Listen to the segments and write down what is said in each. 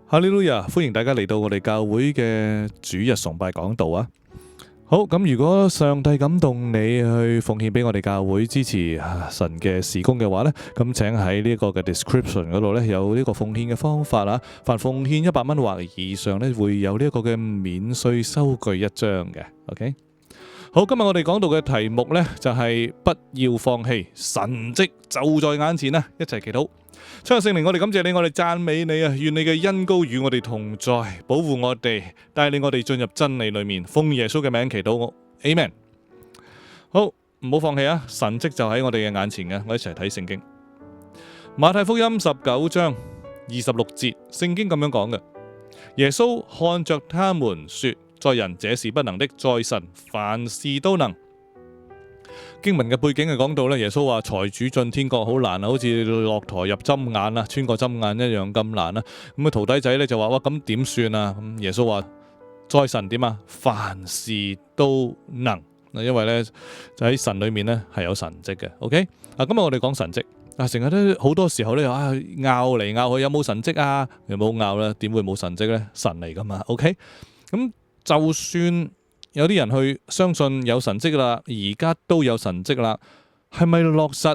哈利路亞，歡迎大家嚟到我哋教會嘅主日崇拜講道啊！好，咁如果上帝感動你去奉獻俾我哋教會支持神嘅事工嘅話呢，咁請喺呢個嘅 description 嗰度呢，有呢個奉獻嘅方法啊！凡奉獻100蚊或以上呢，會有呢一個嘅免稅收據一張嘅。OK， 好，今日我哋講到嘅題目呢，就係不要放棄，神蹟就在眼前啊！一齊祈禱。親愛聖靈，我哋感謝你，我哋讚美你啊！願你嘅恩膏與我哋同在，保護我哋，帶領我哋進入真理裏面。奉耶穌嘅名祈禱，Amen。好，唔好放棄啊！神蹟就喺我哋嘅眼前嘅，我一齊睇聖經。馬太福音19章26節，聖經咁樣講嘅：耶穌看着他們說，在人這是不能的，在神凡事都能。經文嘅背景係講到咧，耶穌話財主進天國好難啊，好似駱駝入針眼啊，穿過針眼一樣咁難啊。咁啊，徒弟仔咧就話：哇，咁點算啊？咁耶穌話：在神點啊？凡事都能。因為咧就喺神裏面咧係有神蹟嘅。OK， 今日我哋講神蹟啊，成日都好多時候咧拗嚟拗去，有冇神蹟啊？有冇拗咧？點會冇神蹟咧？神嚟噶嘛。OK， 咁就算有啲人去相信有神蹟啦，而家都有神蹟啦，係咪落實？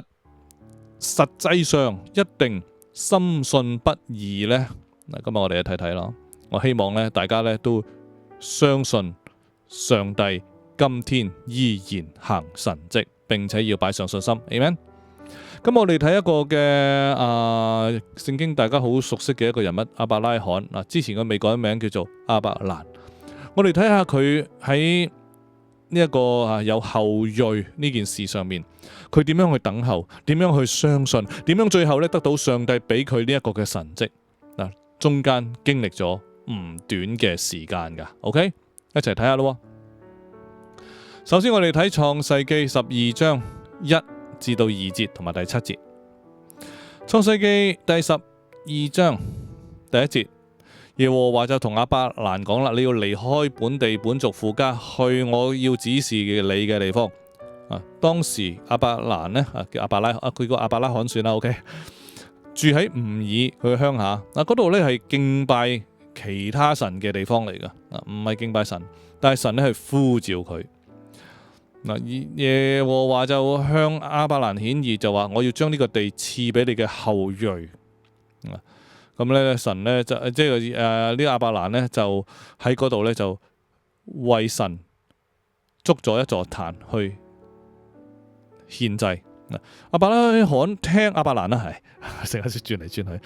實際上一定深信不疑呢？嗱，今日我哋睇睇咯。我希望咧，大家咧都相信上帝今天依然行神蹟，並且要擺上信心。Amen。咁我哋睇一個嘅聖經大家好熟悉嘅一個人物亞伯拉罕嗱，之前佢未改名叫做亞伯蘭。我哋睇下佢喺呢一個有後裔呢件事上面，佢點樣去等候，點樣去相信，點樣最後咧得到上帝俾佢呢一個嘅神蹟嗱，中間經歷咗唔短嘅時間噶。OK， 一齊睇下咯。首先我哋睇創世記12章1至到2節同埋第7節。創世記第12章第1節。耶和華就同亞伯蘭講啦，你要離開本地本族父家，去我要指示你嘅地方。當時亞伯蘭呢，叫亞伯拉，佢個亞伯拉罕算啦。OK， 住喺吾爾佢鄉下。嗰度呢係敬拜其他神嘅地方嚟噶，唔係敬拜神，但係神呢係呼召佢。耶和華就向亞伯蘭顯現，就話我要將呢個地賜俾你嘅後裔。咁咧，神咧就即係呢亞伯蘭咧就喺嗰度咧就為神築咗一座壇去獻祭。亞伯拉罕聽亞伯蘭啦，係成日轉嚟轉去，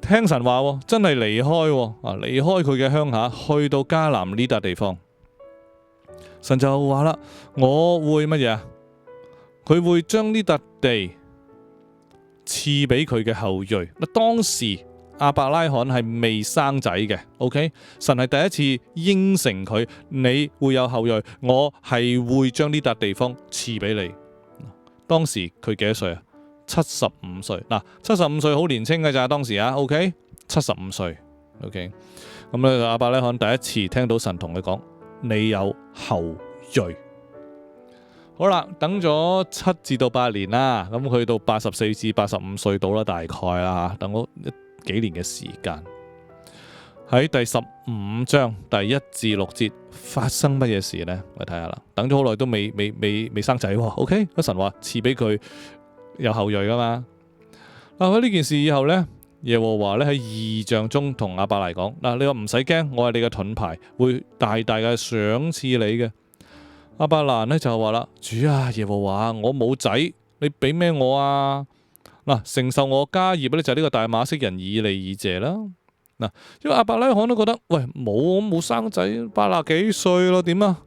聽神話，真係離開佢嘅鄉下，去到迦南呢笪地方。神就話啦，我會乜嘢啊？佢會將呢笪地賜俾佢嘅後裔。嗱，當時亞伯拉罕係未生仔嘅，OK？ 神係第一次應承佢，你會有後裔，我係會將呢笪地方賜俾你。當時佢幾多歲啊？75歲。嗱，75歲好年輕嘅咋，當時啊 ，OK？ 75歲 ，OK？ 咁咧，亞伯拉罕第一次聽到神同佢講，你有後裔。好啦，等咗7至到8年啦，咁去到84至85歲到啦，大概啦，等咗幾年嘅時間。喺第15章第1至6節發生乜嘢事呢？我睇下啦，等咗好耐都未生仔喎。OK， 神話賜俾佢有後裔噶嘛。喺呢件事以後呢，耶和華咧喺異象中同亞伯蘭講：嗱，你話唔使驚，我係你嘅盾牌，會大大嘅賞賜你嘅。亞伯蘭呢就話啦：主啊，耶和華，我冇仔，你俾咩我啊？嗱，承受我家業咧就係呢個大馬色人以利以謝啦。嗱，因為亞伯拉罕都覺得，喂，我冇生仔，80幾歲咯，點啊？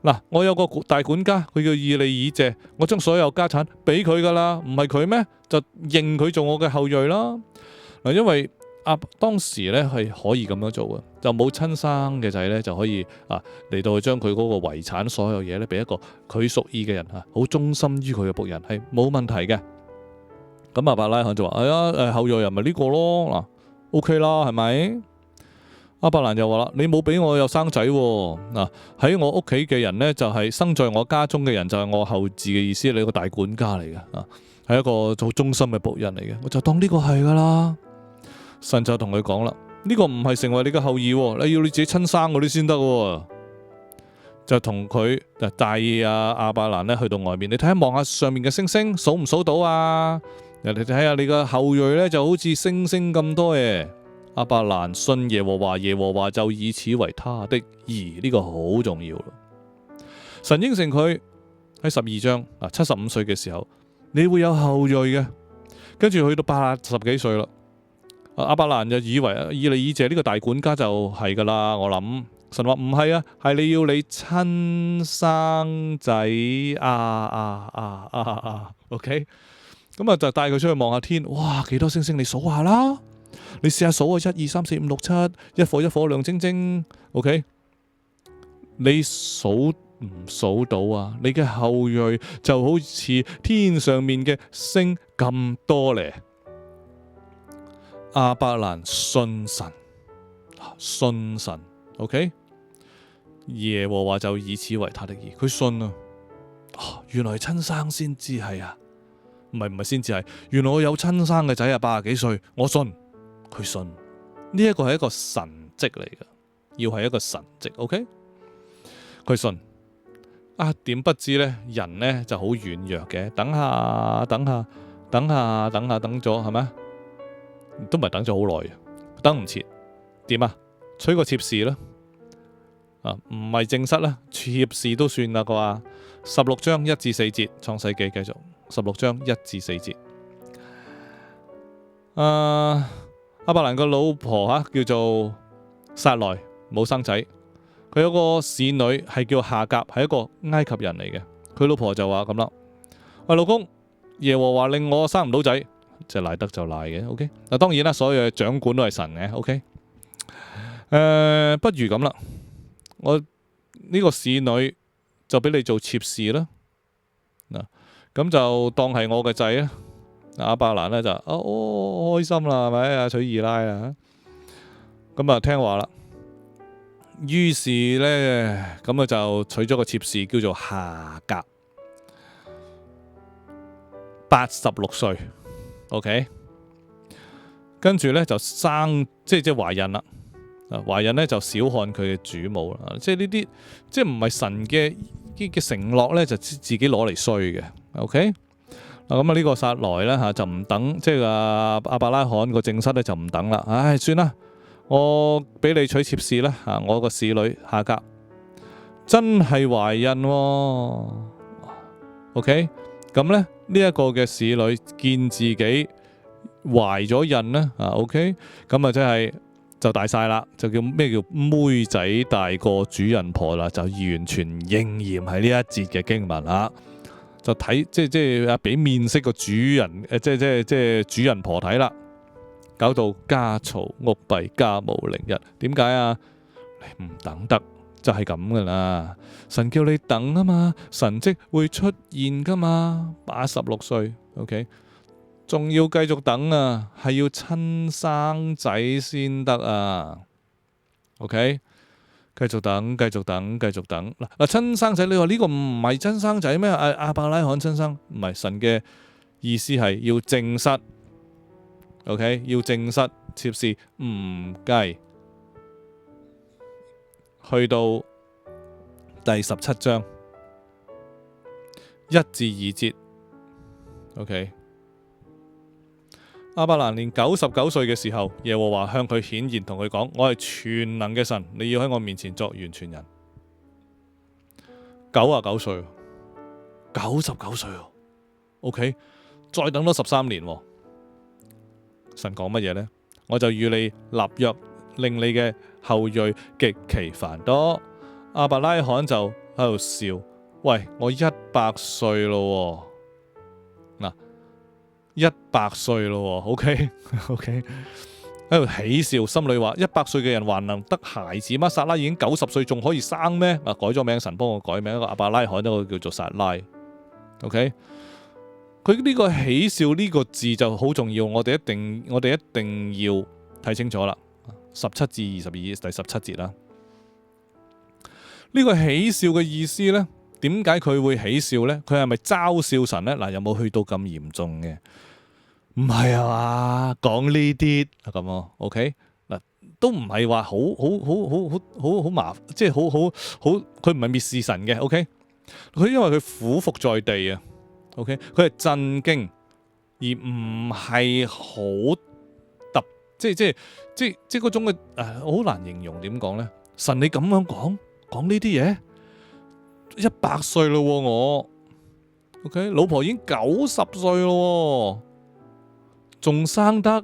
嗱，我有個大管家，佢叫以利以謝，我將所有家產俾佢噶啦，唔係佢咩？就認佢做我嘅後裔啦。嗱，因為當時咧係可以咁樣做嘅，就冇親生嘅仔咧就可以嚟到去將佢嗰個遺產所有嘢咧俾一個佢屬意嘅人好忠心於佢嘅僕人，係冇問題嘅。咁亞伯拉罕就話：後裔又咪呢個咯，嗱 ，OK 啦，係咪？亞伯蘭就話啦：你冇俾我有生仔喎，嗱，喺我屋企嘅人呢，就係生在我家中嘅人就係我後嗣嘅意思，你個大管家嚟嘅，係一個好忠心嘅僕人嚟嘅，我就當呢個係噶啦。神就同佢講啦：呢個唔係成為你嘅後裔，你要你自己親生嗰啲先得。就同佢帶阿伯蘭咧去到外面，你睇下望下上面嘅星星，數唔數到啊？人哋睇下你個後裔咧就好似星星咁多嘅。阿伯蘭信耶和華，耶和華就以此為他的義，呢個好重要咯。神應承佢喺12章75歲嘅時候，你會有後裔嘅。跟住去到80幾歲啦，阿伯蘭就以為以利以謝呢個大管家就係噶啦。我諗神話唔係啊，係你要你親生仔OK， 咁就帶佢出去望下天，哇，幾多星星你數下啦，你試下數啊，1 2 3 4 5 6 7，一顆一顆亮晶晶 OK， 你數唔數到啊？你嘅後裔就好似天上面嘅星咁多咧。亞伯蘭信神 OK， 耶和華就以此為他的義。佢信啊，原來親生先至係啊，唔係先至係，原來我有親生嘅仔啊，80幾歲，我信。佢信呢一個係一個神蹟嚟嘅，要係一個神蹟 OK， 佢信。點不知呢？人呢就好軟弱嘅，等咗係咪？都唔係等咗好耐，等唔切，點啊？娶個妾侍啦，唔係正室啦，妾侍都算啦啩。16章1至4節，創世紀繼續16章1至4節。亞伯蘭個老婆叫做撒萊，冇生仔。佢有個使女係叫夏甲，係一個埃及人嚟嘅。佢老婆就話咁啦：喂，老公，耶和華令我生唔到仔，即係賴得就賴嘅。OK， 當然啦，所有嘅掌管都係神嘅。OK， 不如咁啦，我呢個使女就俾你做妾侍啦。咁就當係我嘅仔啦。亞伯蘭呢就開心啦，係咪娶二奶啊？咁聽話啦。於是呢，咁就娶咗個妾侍叫做夏甲，86歲 OK， 跟住呢，就生即係懷孕啦。懷孕呢，就小看佢嘅主母啦。即係呢啲即係唔係神嘅承諾呢，就自己攞嚟衰嘅。OK， 咁呢個撒萊呢，就唔等，即係亞伯拉罕個正室呢，就唔等啦。唉，算啦。我俾你娶妾侍啦，我個侍女夏甲真係懷孕，OK， 咁呢一個嘅侍女見自己懷咗孕呢，OK， 咁即係就大晒啦，就叫咩叫妹仔大過主人婆啦，就完全應驗喺呢一節嘅經文啊，就睇即係俾面色個主人即係主人婆睇啦。搞到家嘈屋閉，家無寧日。點解啊？你唔等得就係咁噶啦。神叫你等啊嘛，神蹟會出現噶嘛。86歲 OK， 仲要繼續等啊，係要親生仔先得啊。OK， 繼續等。嗱，親生仔，你話呢個唔係親生仔咩？亞伯拉罕親生，唔係，神嘅意思係要證實。OK， 要證實妾侍唔計。去到第17章1至2節 OK， 亞伯蘭年99歲嘅時候，耶和華向佢顯現，同佢講：我係全能嘅神，你要喺我面前作完全人。99歲，99歲 OK， 再等多13年。神講乜嘢呢？我就與你立約，令你嘅後裔極其繁多。亞伯拉罕就喺度笑，喂，我100歲咯，嗱，100歲咯 ，OK， 喺度喜笑，心裏話：100歲嘅人還能得孩子嗎？撒拉已經90歲，仲可以生咩？改咗名，神幫我改名，一個亞伯拉罕，一個叫做撒拉 ，OK。佢呢個喜笑呢個字就好重要，我哋一定要睇清楚啦。17至22第17節啦，呢個喜笑嘅意思呢？點解佢會喜笑呢？佢係咪嘲笑神呢？有冇去到咁嚴重嘅？唔係啊嘛，講呢啲咁啊 OK 嗱，都唔係話好麻，即係好，佢唔係蔑視神嘅，OK？佢因為佢俯伏在地啊，OK？佢係震驚，而唔係好即係嗰種嘅好難形容點講咧？神你咁樣講呢啲嘢，100歲咯我 ，OK？老婆已經90歲咯，仲生得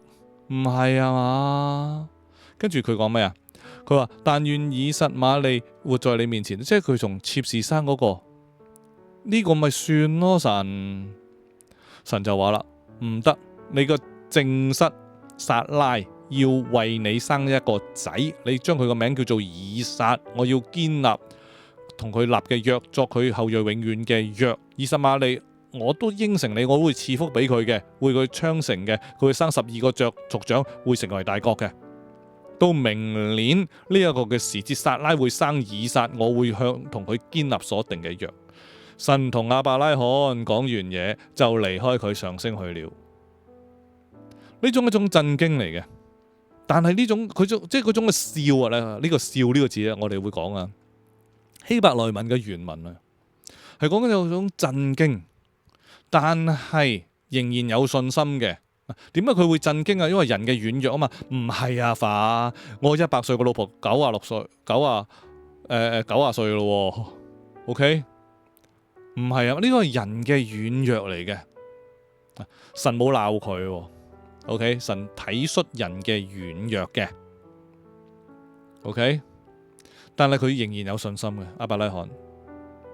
唔係啊嘛？跟住佢講咩啊？佢話但願以實瑪利活在你面前，即係佢從妾侍生嗰個呢個咪算咯。神就話啦，唔得，你個正室撒拉要為你生一個仔，你將佢個名叫做以撒，我要堅立同佢立嘅約，作佢後裔永遠嘅約。以實瑪利我都應承你，我會賜福俾佢嘅，會佢昌盛嘅，佢會生12個族長，會成為大國嘅。到明年呢一個嘅時節，撒拉會生以撒，我會同佢堅立所定嘅約。神同亞伯拉罕講完嘢就離開佢上升去了。呢種一種震驚嚟嘅，但係呢種佢即係嗰種嘅笑啊咧，呢個笑呢個字咧，我哋會講啊，希伯來文嘅原文啊，係講緊有種震驚，但係仍然有信心嘅。點解佢會震驚啊？因為人嘅軟弱啊嘛。唔係啊，爸，我100歲個老婆96歲，90歲咯，OK？ 唔係啊，呢個係人嘅軟弱嚟嘅。神冇鬧佢，OK？ 神體恤人嘅軟弱嘅，OK？ 但係佢仍然有信心嘅。亞伯拉罕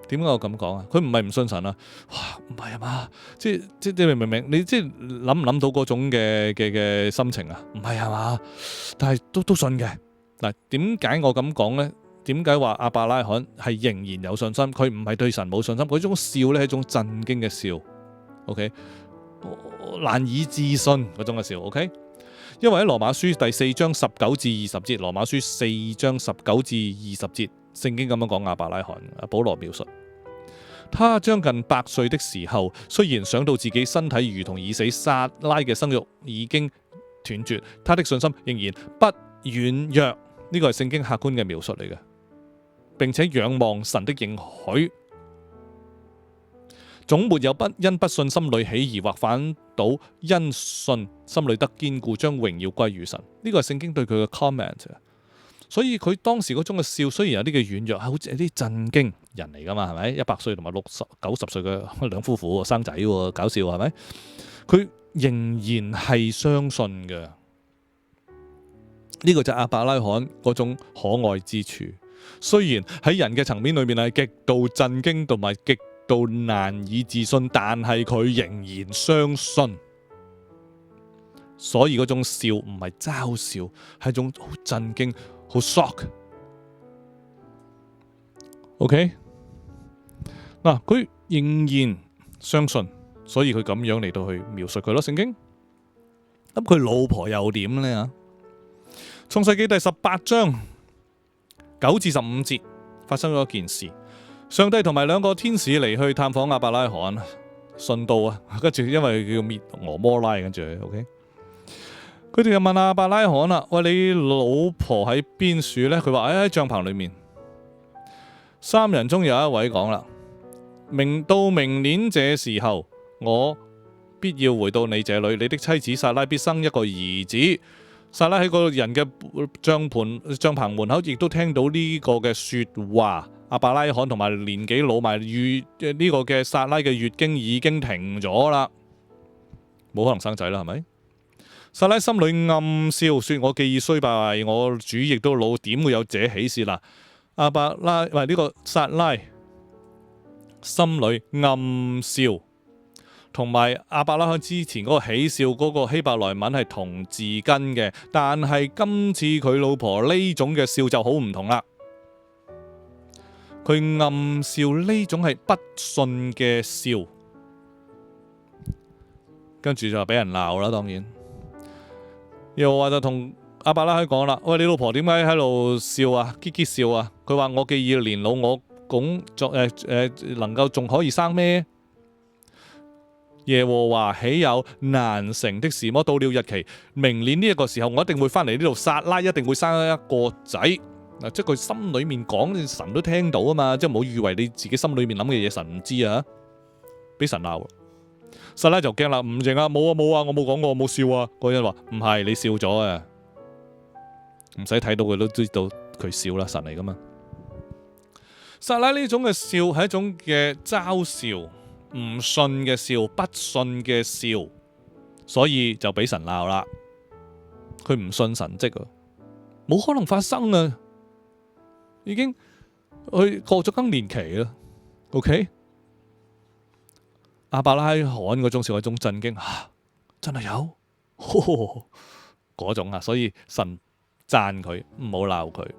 點解我咁講啊？佢唔係唔信神啊，哇，唔係啊嘛，即係你明唔明？你即係諗唔諗到嗰種嘅心情啊？唔係啊嘛，但係都信嘅。嗱，點解我咁講呢？點解話亞伯拉罕係仍然有信心？佢唔係對神冇信心，嗰種笑呢係一種震驚嘅笑，OK？ 難以置信嗰種嘅笑，OK？ 因為喺羅馬書第4章19至20節，羅馬書4章19至20節，聖經咁樣講亞伯拉罕，保羅描述，他將近100歲的時候，雖然想到自己身體如同已死，撒拉嘅生育已經斷絕，他的信心仍然不軟弱。呢個係聖經客觀嘅描述嚟嘅，並且仰望神的應許，總沒有因不信心裏起疑惑，反倒因信心裏得堅固，將榮耀歸於神。呢個係聖經對佢嘅 comment。所以佢當時嗰種嘅笑，雖然有啲嘅軟弱，係好似有啲震驚，人嚟噶嘛，係咪？100歲同埋90歲嘅兩夫婦生仔，搞笑係咪？佢仍然係相信嘅。呢個就係亞伯拉罕嗰種可愛之處。雖然喺人嘅層面裏面係極度震驚同埋極度難以置信，但係佢仍然相信。所以嗰種笑唔係嘲笑，係一種好震驚、好 shock。OK， 嗱，佢仍然相信，所以佢咁樣嚟到去描述佢咯。聖經咁佢老婆又點呢？創世紀第18章9至15節發生咗一件事，上帝同埋2個天使嚟去探訪亞伯拉罕，順道啊，跟住因為佢要滅俄摩拉，跟住 OK。佢哋就問亞伯拉罕啦：喂，你老婆喺邊處呢？佢話喺帳篷裏面。3人中有一位講啦：到明年這時候，我必要回到你這裏，你的妻子撒拉必生一個兒子。撒拉喺個人嘅帳篷門口，亦都聽到呢個嘅說話。亞伯拉罕同埋年紀老埋呢個嘅撒拉嘅月經已經停咗啦，冇可能生仔啦，係咪？撒拉心裏暗笑，說：我既已衰敗，我主亦都老，點會有這喜事啦？亞伯拉呢個撒拉心裏暗笑，同埋亞伯拉罕之前嗰個喜笑嗰個希伯來文係同字根嘅，但係今次佢老婆呢種嘅笑就好唔同啦。佢暗笑呢種係不信嘅笑，跟住就俾人鬧啦。當然，又話就同亞伯拉罕講啦：喂，你老婆點解喺度笑啊？激激笑啊？佢話我既已年老，我能夠仲可以生咩？耶和華豈有難成的事麼？到了日期，明年呢一個時候，我一定會翻嚟呢度，撒拉一定會生一個仔。嗱，即係佢心裏面講，神都聽到啊嘛，即係唔好以為你自己心裏面諗嘅嘢神唔知啊，俾神鬧。撒拉就驚啦，唔認啊，冇啊冇啊，我冇講過，我冇笑啊。嗰人話唔係，你笑咗啊，唔使睇到佢都知道佢笑啦，神嚟噶嘛。撒拉呢種嘅笑係一種嘅嘲笑。唔信嘅笑，不信嘅笑，所以就俾神鬧啦。佢唔信神蹟啊，冇可能發生啊！已經去過咗更年期啦。OK， 亞伯拉罕嗰種笑係一種震驚，真係有嗰種啊，所以神讚佢，唔好鬧佢。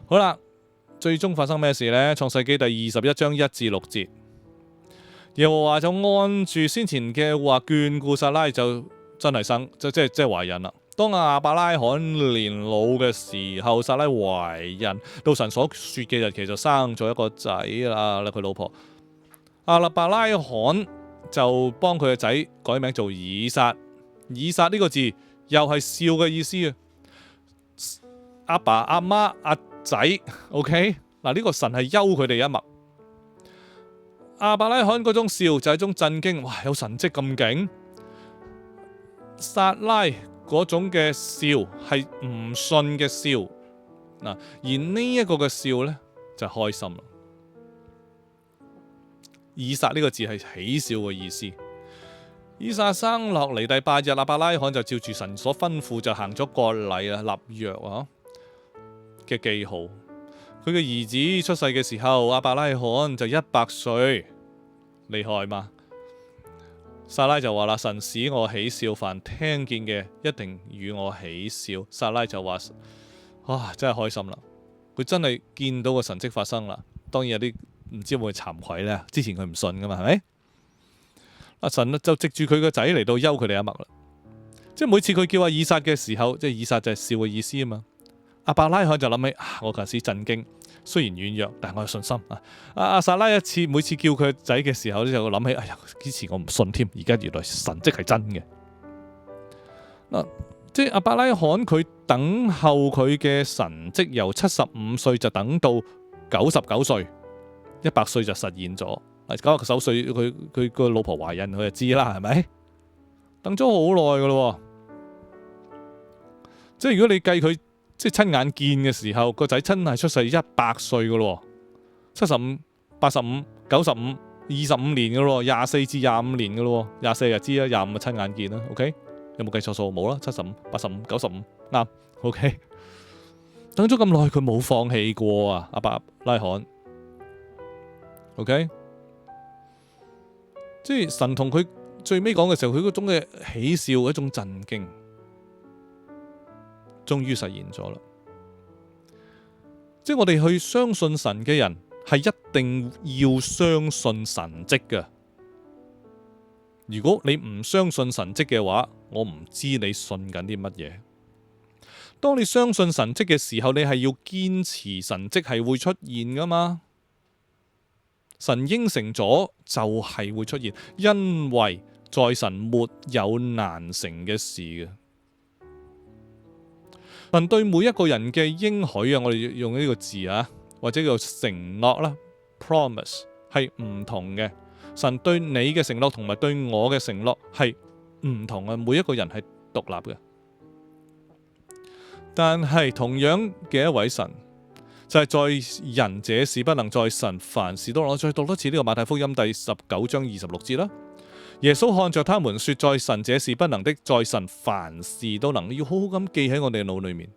好啦，最終發生咩事呢？創世紀第21章1至6節。耶和華就按住先前嘅話眷顧撒拉，就真係生，即係懷孕啦。當亞伯拉罕年老嘅時候，撒拉懷孕，到神所說嘅日期就生咗一個仔啦。佢老婆亞伯拉罕就幫佢個仔改名做以撒。以撒呢個字又係笑嘅意思啊！阿爸阿媽阿仔 ，OK 嗱，呢個神係休佢哋一脈。亞伯拉罕嗰種笑就係一種震驚，哇！有神蹟咁勁。撒拉嗰種嘅笑係唔信嘅笑，嗱，而呢一個嘅笑呢，就開心啦。以撒呢個字係喜笑嘅意思。以撒生落嚟第8日，亞伯拉罕就照住神所吩咐就行咗割禮啊，立約啊嘅記號。佢嘅兒子出世嘅時候，亞伯拉罕就100歲，厲害嘛？撒拉就話啦：神使我喜笑，凡聽見嘅一定與我喜笑。撒拉就話：哇，真係開心啦！佢真係見到個神蹟發生啦。當然有啲唔知會唔會慚愧咧，之前佢唔信噶嘛，係咪？阿神就藉住佢個仔嚟到休佢哋一脈啦。即係每次佢叫阿以撒嘅時候，即係以撒就係笑嘅意思啊嘛。亞伯拉罕就諗起我嗰陣時震驚，雖然軟弱，但係我有信心啊！阿撒拉每次叫佢仔嘅時候咧，就諗起，哎呀，之前我唔信添，而家原來神蹟係真嘅。即係亞伯拉罕佢等候佢嘅神蹟，由75歲就等到99歲，100歲就實現咗。99歲佢個老婆懷孕，佢就知啦，係咪？等咗好耐噶咯，即係如果你計佢。即係親眼見嘅時候，個仔真係出世100歲噶咯，75、85、95、25年噶咯，24至25年噶咯，24就知啦，25咪親眼見啦。OK， 有冇計錯數？冇啦，75、85、95啱。OK， 等咗咁耐，佢冇放棄過啊，亞伯拉罕。OK， 即係神同佢最尾講嘅時候，佢嗰種嘅喜笑，一種震驚。終於實現咗啦！即係我哋去相信神嘅人，係一定要相信神蹟嘅。如果你唔相信神蹟嘅話，我唔知你信緊啲乜嘢。當你相信神蹟嘅時候，你係要堅持神蹟係會出現噶嘛？神應承咗就係會出現，因為在神沒有難成嘅事嘅。神對每一個人嘅應許啊，我哋用呢個字啊，或者叫承諾啦 ，promise 係唔同嘅。神對你嘅承諾同埋對我嘅承諾係唔同嘅，每一個人係獨立嘅。但係同樣嘅一位神，就係在人這事不能，在神凡事都能。我再讀多次呢個馬太福音第19章26節啦。耶穌看着他們說：在神這事不能的，在神凡事都能。要好好咁記喺我哋嘅腦裏面，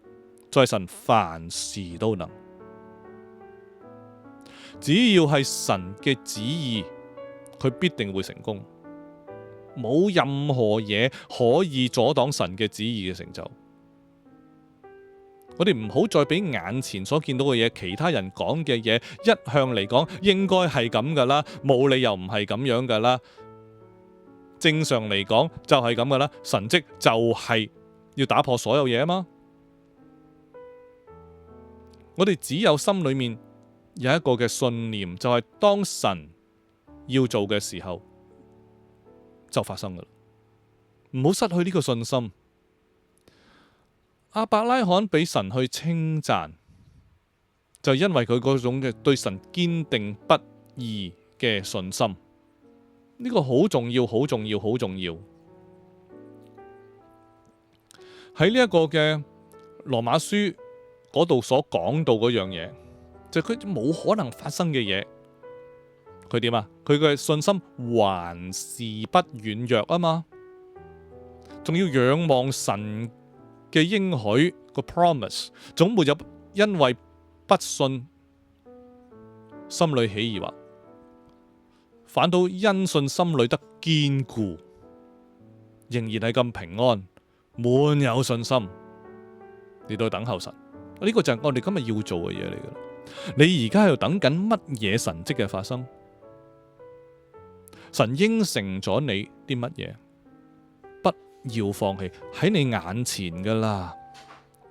在神凡事都能。只要係神嘅旨意，佢必定會成功。冇任何嘢可以阻擋神嘅旨意嘅成就。我哋唔好再俾眼前所見到嘅嘢，其他人講嘅嘢，一向嚟講應該係咁噶啦，冇理由唔係咁樣噶啦。正常嚟講就係咁噶啦，神蹟就係要打破所有嘢啊嘛。我哋只有心裏面有一個嘅信念，就係當神要做嘅時候，就發生噶啦。唔好失去呢個信心。亞伯拉罕俾神去稱讚，就因為佢嗰種嘅對神堅定不移嘅信心。呢個好重要，好重要，好重要。喺呢一個嘅羅馬書嗰度所講到嗰樣嘢，就佢冇可能發生嘅嘢，佢點啊？佢嘅信心還是不軟弱啊嘛，仲要仰望神嘅應許個 promise， 總沒有因為不信心裏起疑惑，反倒因信心裏得堅固，仍然係咁平安，滿有信心嚟到等候神。呢個就係我哋今日要做嘅嘢嚟㗎。你而家喺度等緊乜嘢神蹟嘅發生？神應承咗你啲乜嘢？不要放棄，喺你眼前噶啦，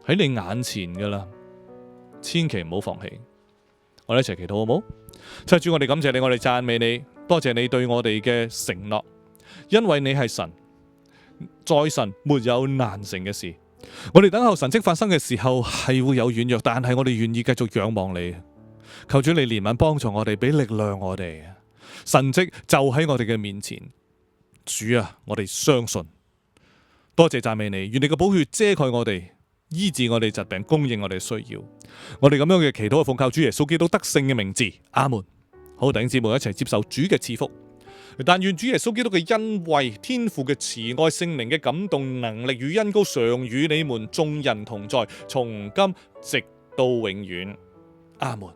喺你眼前噶啦，千祈唔好放棄。我哋一齊祈禱好唔好？親主，我哋感謝你，我哋讚美你，多謝你對我哋嘅承諾，因為你係神，在神沒有難成嘅事。我哋等候神蹟發生嘅時候係會有軟弱，但係我哋願意繼續仰望你。求主你憐憫幫助我哋，俾力量我哋。神蹟就喺我哋嘅面前，主啊，我哋相信。多謝讚美你，願你嘅寶血遮蓋我哋，醫治我哋疾病，供應我哋需要。我哋咁樣嘅祈禱係奉靠主耶穌基督得勝嘅名字，阿門。好，弟兄姊妹一齊接受主嘅賜福。但願主耶穌基督嘅恩惠、天父嘅慈愛、聖靈嘅感動、能力與恩膏常與你們眾人同在，從今直到永遠，阿門。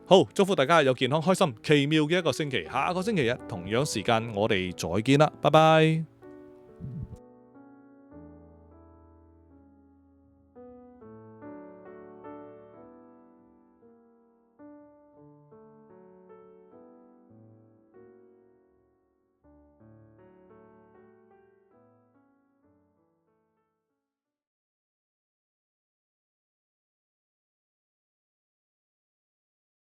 好，祝福大家有健康、開心、奇妙嘅一個星期。下個星期日同樣時間我哋再見啦，拜拜。